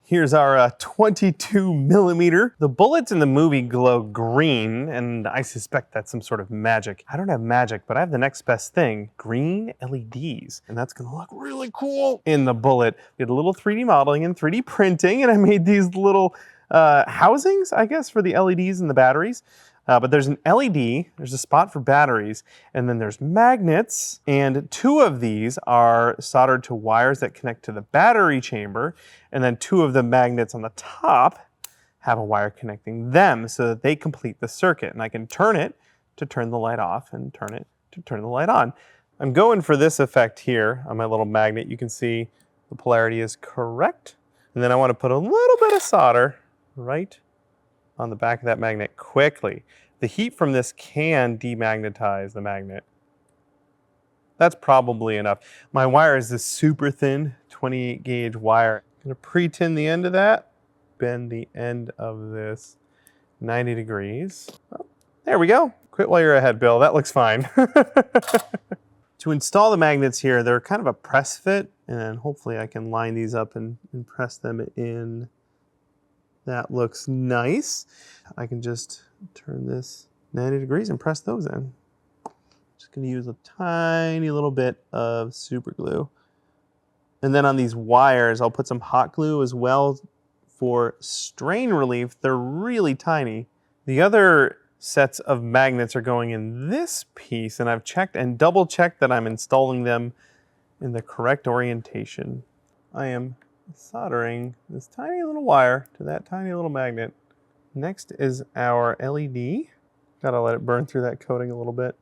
Here's our 22 millimeter. The bullets in the movie glow green, and I suspect that's some sort of magic. I don't have magic, but I have the next best thing, green LEDs. And that's gonna look really cool in the bullet. We did a little 3D modeling and 3D printing, and I made these little housings, I guess, for the LEDs and the batteries. But there's an LED, there's a spot for batteries, and then there's magnets, and 2 of these are soldered to wires that connect to the battery chamber, and then 2 of the magnets on the top have a wire connecting them so that they complete the circuit. And I can turn it to turn the light off and turn it to turn the light on. I'm going for this effect here on my little magnet. You can see the polarity is correct. And then I want to put a little bit of solder right on the back of that magnet quickly. The heat from this can demagnetize the magnet. That's probably enough. My wire is this super thin 28 gauge wire. I'm gonna pre-tin the end of that, bend the end of this 90 degrees. Oh, there we go. Quit while you're ahead, Bill. That looks fine. To install the magnets here, they're kind of a press fit, and hopefully I can line these up and press them in. That looks nice. I can just turn this 90 degrees and press those in. Just gonna use a tiny little bit of super glue. And then on these wires, I'll put some hot glue as well for strain relief. They're really tiny. The other sets of magnets are going in this piece, and I've checked and double checked that I'm installing them in the correct orientation. I am soldering this tiny little wire to that tiny little magnet. Next is our LED. Gotta let it burn through that coating a little bit.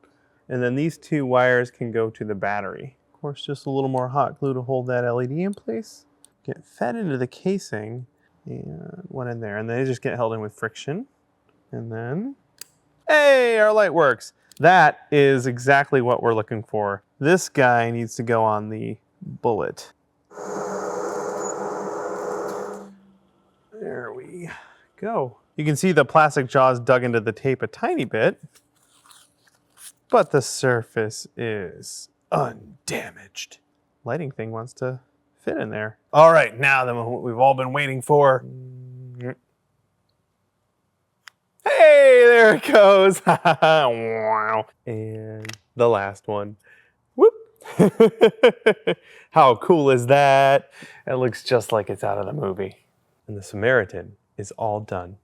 And then these 2 wires can go to the battery. Of course, just a little more hot glue to hold that LED in place. Get fed into the casing and one in there. And they just get held in with friction. And then, hey, our light works. That is exactly what we're looking for. This guy needs to go on the bullet. There we go. You can see the plastic jaws dug into the tape a tiny bit, but the surface is undamaged. Lighting thing wants to fit in there. All right, now the moment we've all been waiting for. Hey, there it goes. Wow. And the last one. Whoop. How cool is that? It looks just like it's out of the movie. And the Samaritan is all done.